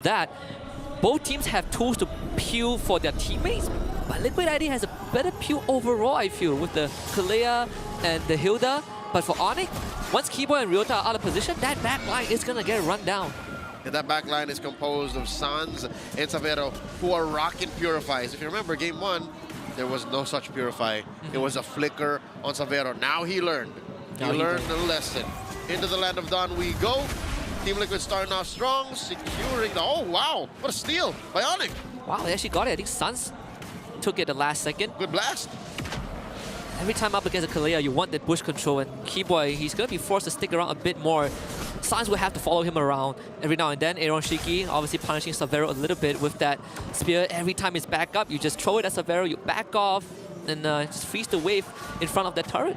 that, both teams have tools to peel for their teammates, but Liquid ID has a better peel overall, I feel, with the Kalea and the Hilda. But for ONIC, once Keyboy and Ryota are out of position, that back line is going to get run down. And that back line is composed of Sans and Savero, who are rocking Purifies. If you remember, game 1, there was no such Purify. It was a flicker on Savero. Now he learned. He learned the lesson. Into the land of Dawn we go. Team Liquid starting off strong, securing the... Oh, wow. What a steal by ONIC. Wow, they actually got it. I think Sans took it the last second. Good blast. Every time up against a Kalea, you want that bush control, and Keyboy, he's going to be forced to stick around a bit more. Sans will have to follow him around every now and then. Aaron Shiki obviously punishing Savero a little bit with that spear. Every time it's back up, you just throw it at Savero, you back off, and just freeze the wave in front of that turret.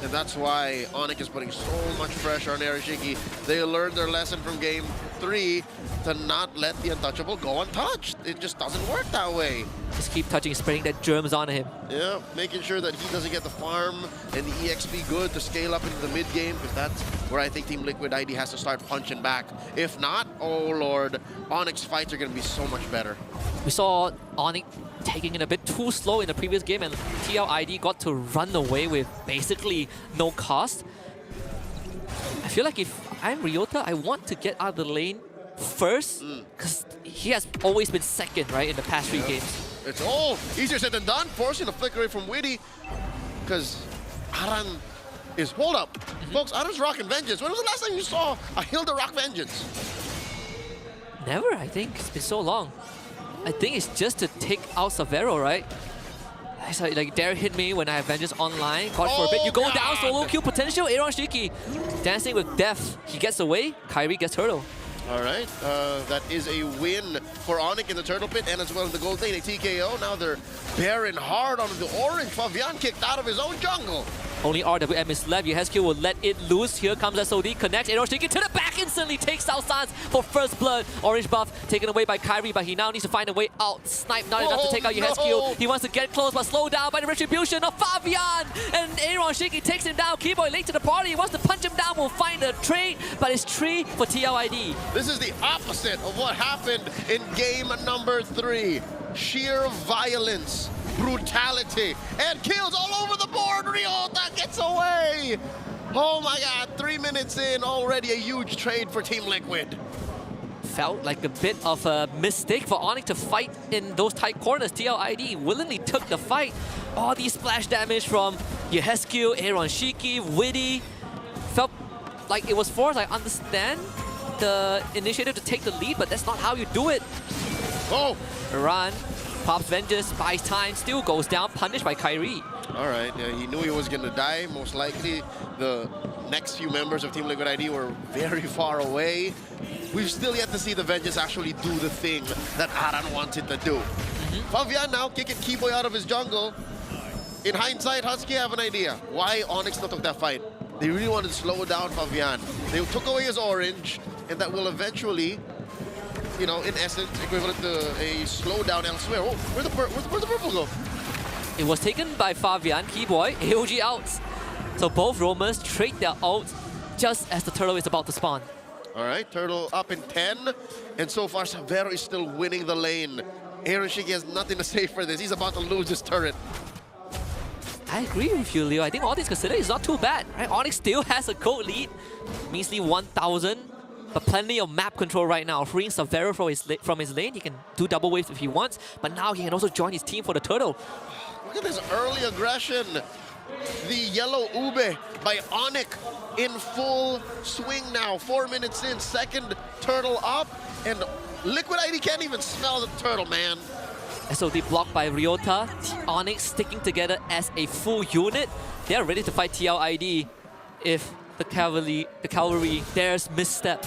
And that's why ONIC is putting so much pressure on Arashiki. They learned their lesson from game 3 to not let the untouchable go untouched. It just doesn't work that way. Just keep touching, spreading that germs on him. Yeah, making sure that he doesn't get the farm and the EXP good to scale up into the mid game, because that's where I think Team Liquid ID has to start punching back. If not, oh lord, ONIC's fights are going to be so much better. We saw ONIC taking it a bit too slow in the previous game, and TL ID got to run away with basically no cost. I feel like if I'm Ryota, I want to get out of the lane first, because he has always been second, right, in the past 3 games. It's all easier said than done, forcing a flicker away from Witty, because Aran is... Hold up. Folks, Aran's rocking Vengeance. When was the last time you saw a Hilda rock Vengeance? Never, I think. It's been so long. I think it's just to take out Savero, right? I saw, like, Dare hit me when I have Vengeance online. Caught for a bit. You go down, solo kill potential. Aaron Shiki dancing with death. He gets away. Kyrie gets turtle. All right, that is a win for ONIC in the Turtle Pit and as well in the Gold Lane, a TKO. Now they're bearing hard on the orange. Fabian kicked out of his own jungle. Only RWM is left. Yehescu will let it loose. Here comes SOD. Connects. Aaron Shiki to the back instantly. Takes out Sans for first blood. Orange buff taken away by Kyrie, but he now needs to find a way out. Snipe not enough to take out Yehescu. No. He wants to get close, but slowed down by the retribution of Fabian. And Aaron Shiki takes him down. Keyboy late to the party. He wants to punch him down. Will find a trade, but it's 3 for TLID. This is the opposite of what happened in game number 3. Sheer violence, brutality, and kills all over the board. Ryota gets away. Oh my god, 3 minutes in, already a huge trade for Team Liquid. Felt like a bit of a mistake for ONIC to fight in those tight corners. TLID willingly took the fight. All these splash damage from Yehescu, Aaron Shiki, Witty. Felt like it was forced. I understand the initiative to take the lead, but that's not how you do it. Oh! Run, pops Vengeance, buys time, still goes down, punished by Kyrie. All right, yeah, he knew he was going to die. Most likely, the next few members of Team Liquid ID were very far away. We've still yet to see the Vengeance actually do the thing that Aran wanted to do. Fabian now kicking Keyboy out of his jungle. In hindsight, Husky have an idea why ONIC still took that fight. They really wanted to slow down Fabian. They took away his orange, and that will eventually, you know, in essence, equivalent to a slowdown elsewhere. Oh, where'd the purple go? It was taken by Fabian, Keyboy, AOG outs. So both roamers trade their ults just as the turtle is about to spawn. All right, turtle up in 10, and so far Savero is still winning the lane. Aaron Shiki has nothing to say for this. He's about to lose his turret. I agree with you, Leo. I think all these considered is not too bad, right? ONIC still has a gold lead, measly 1,000, but plenty of map control right now. Freeing Savero from his lane, he can do double waves if he wants, but now he can also join his team for the turtle. Look at this early aggression. The yellow Ube by ONIC in full swing now. 4 minutes in, second turtle up, and Liquid ID can't even smell the turtle, man. SOD blocked by Ryota. ONIC sticking together as a full unit. They're ready to fight TLID if the cavalry dares misstep.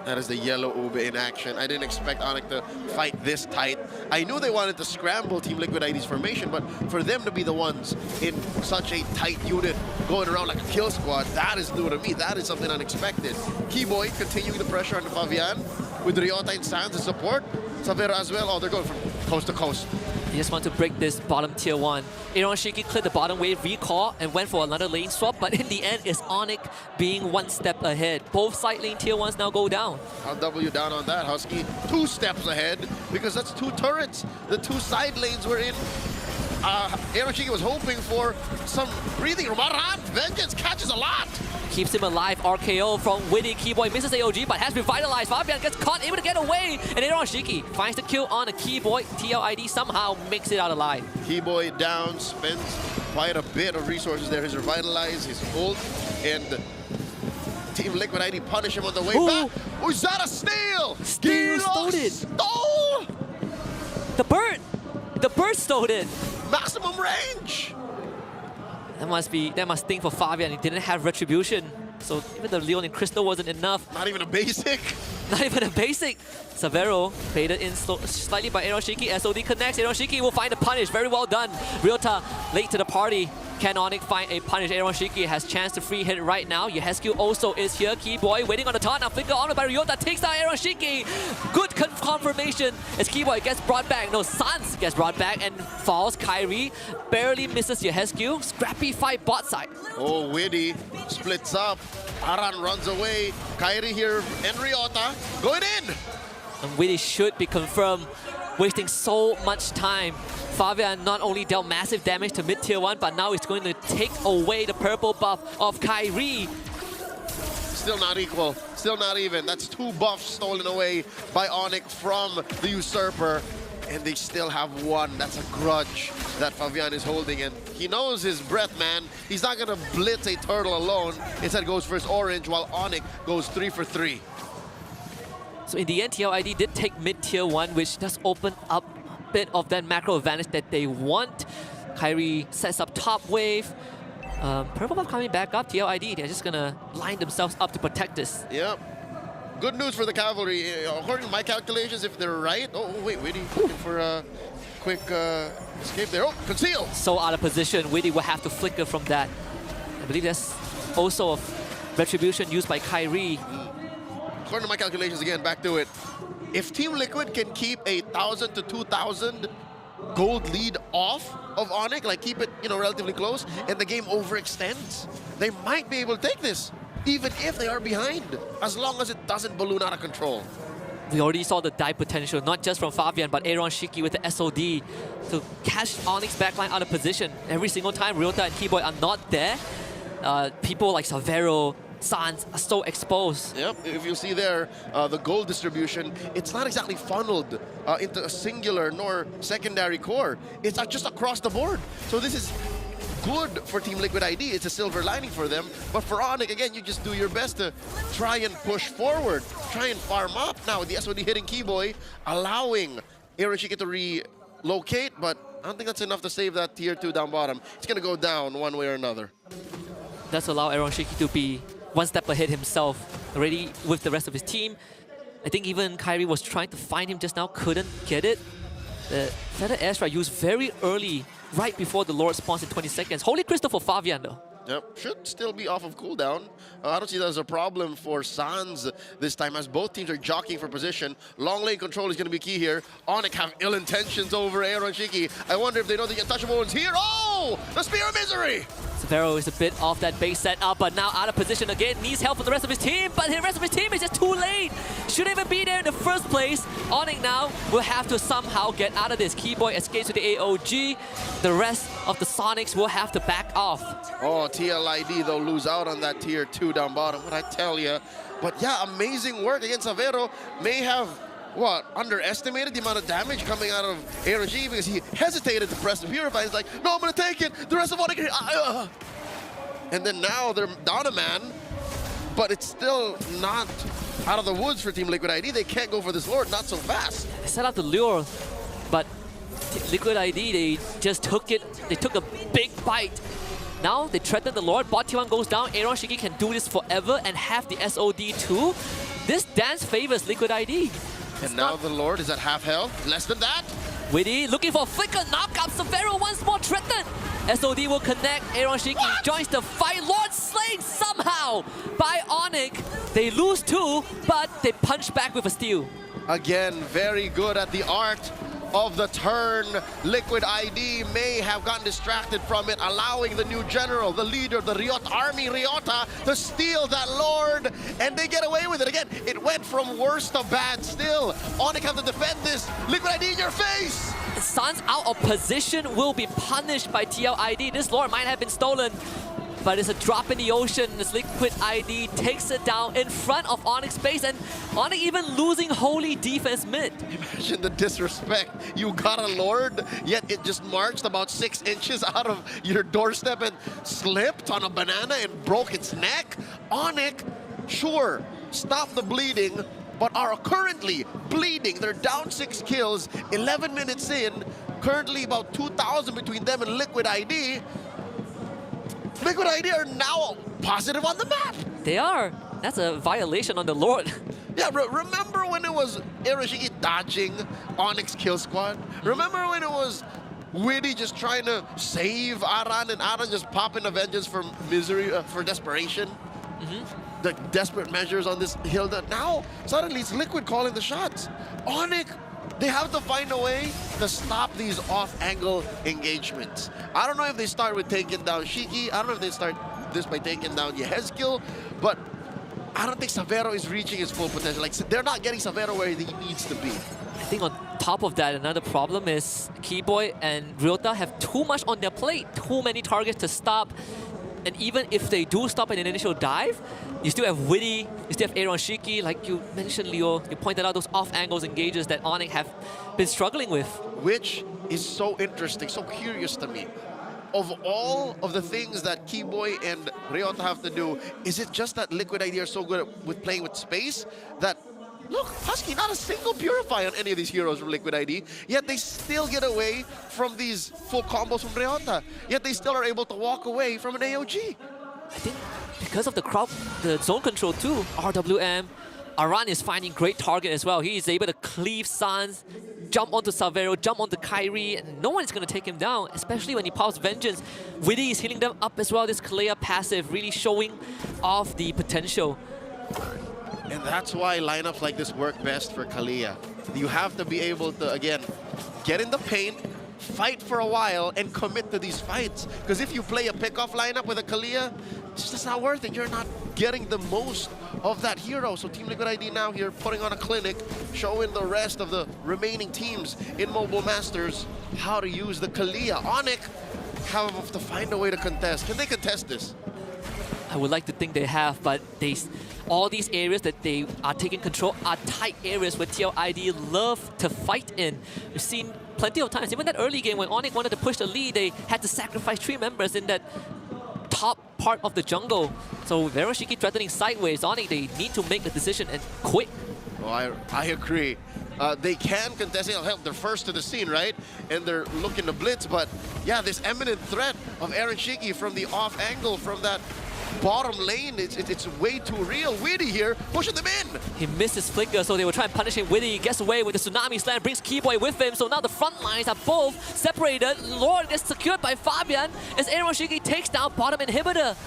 That is the yellow Ube in action. I didn't expect ONIC to fight this tight. I knew they wanted to scramble Team Liquid ID's formation, but for them to be the ones in such a tight unit going around like a kill squad, that is new to me. That is something unexpected. Keyboy continuing the pressure on Fabian with Ryota and Sans as support. Savero as well. Oh, they're going from coast to coast. They just want to break this bottom tier 1. Aaron Shiki cleared the bottom wave, recall, and went for another lane swap, but in the end, it's ONIC being one step ahead. Both side lane tier 1s now go down. I'll double you down on that, Husky. 2 steps ahead, because that's 2 turrets. The 2 side lanes were in. Aaron Shiki was hoping for some breathing room. Vengeance catches a lot. Keeps him alive. RKO from Witty. Keyboy misses AOG, but has revitalized. Fabian gets caught, able to get away. And Aaron Shiki finds the kill on a Keyboy. TLID somehow makes it out alive. Keyboy down, spends quite a bit of resources there. He's revitalized, his ult, and Team Liquid ID punish him on the way back. Oh, is that a steal? Steal, stole it. Stole! The bird! The bird stole it! Maximum range! That must sting for Fabian. He didn't have retribution. So even the Leon and Crystal wasn't enough. Not even a basic. Not even a basic. Savero baited in slightly by Aaron Shiki. SOD connects. Aaron Shiki will find a punish. Very well done. Ryota late to the party. Can ONIC find a punish? Aaron Shiki has chance to free hit right now. Yehescu also is here. Keyboy waiting on the taunt. Now flicker on by Ryota. Takes down Aaron Shiki. Good confirmation as Keyboy gets brought back. No, Sans gets brought back and falls. Kyrie barely misses Yehescu. Scrappy fight bot side. Oh, Witty splits up. Aran runs away. Kyrie here and Ryota going in. And Witty should be confirmed. Wasting so much time. Fabian not only dealt massive damage to mid tier 1, but now he's going to take away the purple buff of Kyrie. Still not equal, still not even. That's 2 buffs stolen away by ONIC from the Usurper. And they still have 1. That's a grudge that Fabian is holding. And he knows his breath, man. He's not going to blitz a turtle alone. Instead goes for his orange, while ONIC goes 3 for 3. So in the end, TLID did take mid tier 1, which does open up a bit of that macro advantage that they want. Kyrie sets up top wave. Purple buff coming back up. TLID, they're just gonna line themselves up to protect this. Yep. Good news for the Cavalry. According to my calculations, if they're right... Oh, wait, Witty looking for a quick escape there. Oh, conceal! So out of position, Witty will have to flicker from that. I believe that's also a retribution used by Kyrie. According to my calculations, again, back to it. If Team Liquid can keep a 1,000 to 2,000 gold lead off of ONIC, like keep it, relatively close, and the game overextends, they might be able to take this, even if they are behind, as long as it doesn't balloon out of control. We already saw the dive potential, not just from Fabian, but Aaron Shiki with the SOD to catch ONIC's backline out of position. Every single time Ryota and Keyboy are not there, people like Savero, Sans are so exposed. Yep, if you see there, the gold distribution, it's not exactly funneled into a singular nor secondary core. It's just across the board. So this is good for Team Liquid ID. It's a silver lining for them. But for ONIC, again, you just do your best to try and push forward, try and farm up. Now with the SOD hitting Keyboy, allowing Aaron Shiki to relocate, but I don't think that's enough to save that tier 2 down bottom. It's going to go down one way or another. Does allow Aaron Shiki to be one step ahead himself, already with the rest of his team. I think even Kyrie was trying to find him just now, couldn't get it. The Feather Airstrike used very early, right before the Lord spawns in 20 seconds. Holy Crystal for Fabian though. Yep, should still be off of cooldown. I don't see that as a problem for Sans this time, as both teams are jockeying for position. Long lane control is going to be key here. ONIC have ill intentions over Aaron Shiki. I wonder if they know the untouchable one's here. Oh, the Spear of Misery! Savero is a bit off that base setup, but now out of position again. Needs help from the rest of his team, but the rest of his team is just too late. Shouldn't even be there in the first place. ONIC now will have to somehow get out of this. Keyboy escapes with the AOG. The rest of the Sonics will have to back off. Oh, TLID, they'll lose out on that tier 2 down bottom, what I tell you. But yeah, amazing work against Savero. May have, underestimated the amount of damage coming out of Aaron Shiki because he hesitated to press the Purify. He's like, no, I'm going to take it. The rest of ONIC... And then now they're down a man, but it's still not out of the woods for Team Liquid ID. They can't go for this Lord, not so fast. They set out the lure, but Liquid ID, they just took it. They took a big bite. Now they threaten the Lord. Bot T1 goes down. Aaron Shiki can do this forever and have the SOD too. This dance favors Liquid ID. And now the Lord is at half health. Less than that. Witty looking for a flicker. Knock up. Savero once more threatened. SOD will connect. Aaron Shiki joins the fight. Lord slain somehow by ONIC. They lose 2, but they punch back with a steal. Again, very good at the art of the turn. Liquid ID may have gotten distracted from it, allowing the new general, the leader, the Ryota army, Ryota, to steal that Lord, and they get away with it. Again, it went from worse to bad still. ONIC have to defend this. Liquid ID in your face! Suns out of position will be punished by TLID. This Lord might have been stolen, but it's a drop in the ocean as Liquid ID takes it down in front of ONIC's base, and ONIC even losing holy defense mid. Imagine the disrespect. You got a Lord, yet it just marched about 6 inches out of your doorstep and slipped on a banana and broke its neck. ONIC, sure, stop the bleeding, but are currently bleeding. They're down 6 kills, 11 minutes in, currently about 2,000 between them and Liquid ID. Liquid ID are now positive on the map. They are. That's a violation on the Lord. Yeah, remember when it was Eroshiki dodging ONIC's kill squad? Remember when it was Witty just trying to save Aran and Aran just popping the vengeance for misery, for desperation? The desperate measures on this hill that now suddenly it's Liquid calling the shots. ONIC, they have to find a way to stop these off-angle engagements. I don't know if they start with taking down Shiki. I don't know if they start this by taking down Yehezkiel, but I don't think Savero is reaching his full potential. Like, they're not getting Savero where he needs to be. I think on top of that, another problem is Keyboy and Ryota have too much on their plate, too many targets to stop. And even if they do stop in an initial dive, you still have Witty, you still have Aaron Shiki, like you mentioned, Leo. You pointed out those off-angles engages that ONIC have been struggling with. Which is so interesting, so curious to me. Of all of the things that Keyboy and Ryota have to do, is it just that Liquid ID are so good with playing with space that, look, Husky, not a single Purify on any of these heroes from Liquid ID, yet they still get away from these full combos from Ryota, yet they still are able to walk away from an AOG. I think because of the crowd, the zone control too, RWM, Aran is finding great target as well. He is able to cleave Sans, jump onto Savero, jump onto Kyrie, and no one is going to take him down, especially when he pops Vengeance. Witty is healing them up as well. This Kalea passive really showing off the potential. And that's why lineups like this work best for Kalea. You have to be able to, again, get in the paint, fight for a while, and commit to these fights. Because if you play a pickoff lineup with a Kalea, it's just not worth it. You're not getting the most of that hero. So Team Liquid ID now here putting on a clinic, showing the rest of the remaining teams in Mobile Masters how to use the Kalea. ONIC have to find a way to contest. Can they contest this? I would like to think they have, but all these areas that they are taking control are tight areas where TLID love to fight in. We've seen plenty of times, even that early game when ONIC wanted to push the lead, they had to sacrifice 3 members in that top part of the jungle. So Veroshiki threatening sideways, ONIC, they need to make a decision and quick. Oh, I agree. They can contest it. Help, they're first to the scene, right? And they're looking to blitz, but yeah, this imminent threat of Aaron Shiki from the off angle from that bottom lane, it's way too real. Witty here, pushing them in. He missed his flicker, so they were trying to punish him. Witty gets away with the Tsunami Slam, brings Keyboy with him, so now the front lines are both separated. Lord gets secured by Fabian as Aaron Shiki takes down bottom inhibitor.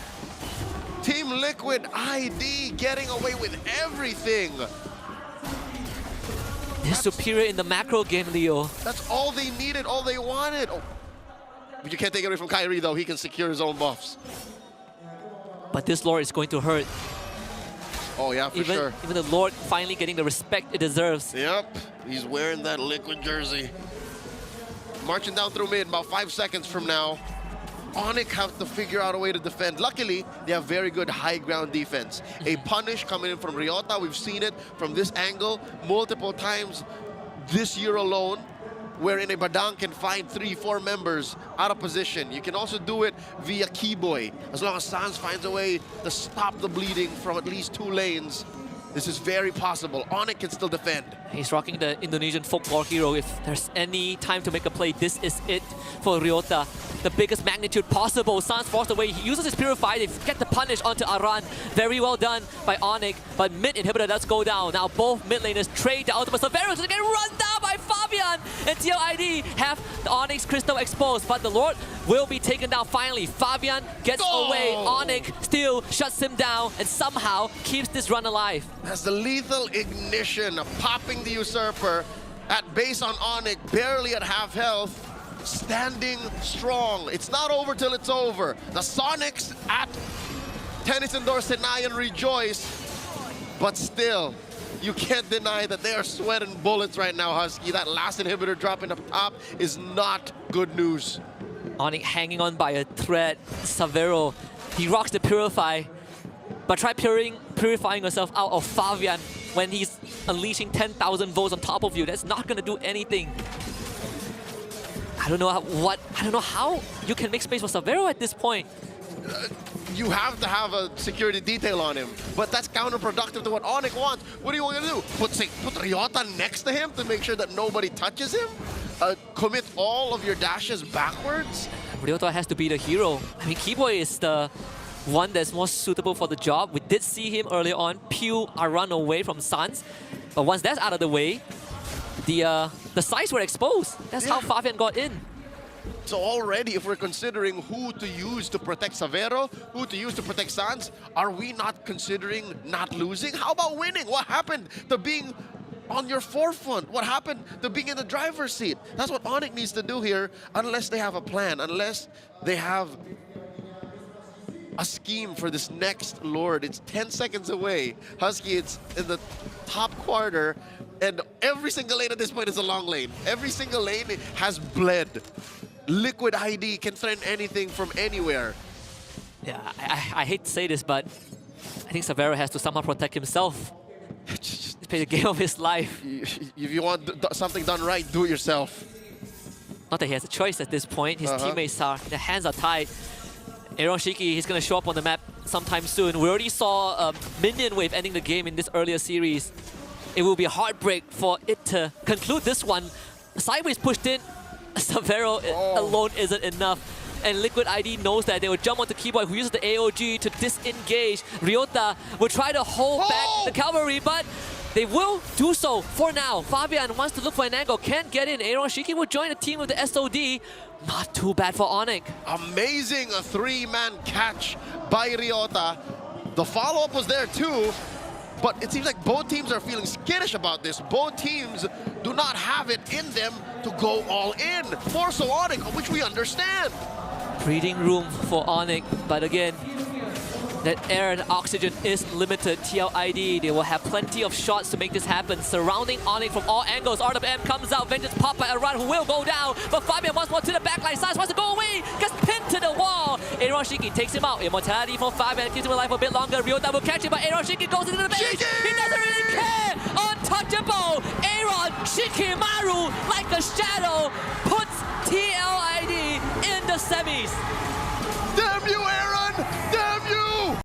Team Liquid ID getting away with everything. They're superior in the macro game, Leo. That's all they needed, all they wanted. Oh. But you can't take it away from Kyrie, though. He can secure his own buffs. But this Lord is going to hurt. Oh, yeah, for sure. Even the Lord finally getting the respect it deserves. Yep, he's wearing that Liquid jersey. Marching down through mid, about 5 seconds from now. ONIC have to figure out a way to defend. Luckily, they have very good high ground defense. A punish coming in from Ryota. We've seen it from this angle multiple times this year alone, wherein a Badang can find 3-4 members out of position. You can also do it via Keyboy. As long as Sans finds a way to stop the bleeding from at least 2 lanes, this is very possible. ONIC can still defend. He's rocking the Indonesian folklore hero. If there's any time to make a play, this is it for Ryota. The biggest magnitude possible. Sans forced away. He uses his Purify. They get the punish onto Aran. Very well done by ONIC. But mid inhibitor does go down. Now both mid laners trade the ultimate. So Varus is going to get run down by Fabian. And TLID have the Onyx Crystal exposed. But the Lord will be taken down finally. Fabian gets away. ONIC still shuts him down and somehow keeps this run alive. Has the lethal ignition of popping the Usurper. at base on ONIC, barely at half health, standing strong. It's not over till it's over. The Sonics at Tennis Indoor Senayan rejoice, but still, you can't deny that they are sweating bullets right now, Husky. That last inhibitor dropping up top is not good news. ONIC hanging on by a thread. Savero, he rocks the Purify, but try purifying yourself out of Fabian when he's unleashing 10,000 volts on top of you. That's not gonna do anything. I don't know how you can make space for Savero at this point. You have to have a security detail on him, but that's counterproductive to what ONIC wants. What do you want to do? Put Ryota next to him to make sure that nobody touches him? Commit all of your dashes backwards? Ryota has to be the hero. I mean, Keyboy is the one that's more suitable for the job. We did see him earlier on peel a run away from Sans, but once that's out of the way, the sides were exposed. That's how Fabian got in. So already, if we're considering who to use to protect Savero, who to use to protect Sans, are we not considering not losing? How about winning? What happened to being on your forefront? What happened to being in the driver's seat? That's what ONIC needs to do here, unless they have a plan, unless they have a scheme for this next Lord. It's 10 seconds away. Husky, it's in the top quarter, and every single lane at this point is a long lane. Every single lane has bled. Liquid ID can threaten anything from anywhere. Yeah, I hate to say this, but I think Savero has to somehow protect himself. Play the game of his life. If you want something done right, do it yourself. Not that he has a choice at this point. His teammates are, their hands are tied. Aaron Shiki, he's going to show up on the map sometime soon. We already saw Minion Wave ending the game in this earlier series. It will be a heartbreak for it to conclude this one. Sideways pushed in. Savero alone isn't enough. And Liquid ID knows that. They will jump onto Keyboy, who uses the AOG to disengage. Ryota will try to hold back the cavalry, but they will do so for now. Fabian wants to look for an angle, can't get in. Aaron Shiki will join the team with the SOD. Not too bad for ONIC. Amazing, a three-man catch by Ryota. The follow-up was there too, but it seems like both teams are feeling skittish about this. Both teams do not have it in them to go all in. Force ONIC, which we understand. Breathing room for ONIC, but again, that air and oxygen is limited. TLID, they will have plenty of shots to make this happen. Surrounding ONIC from all angles. RWM comes out, Vengeance pop by a run who will go down, but Fabian wants more to the backline. Sans wants to go away, gets pinned to the wall. Aaron Shiki takes him out. Immortality from Fabian, keeps him alive for a bit longer. Ryota will catch him, but Aaron Shiki goes into the base. He doesn't really care. Untouchable. Aaron Shikimaru, like a shadow, puts TLID in the semis. Damn you, Aaron!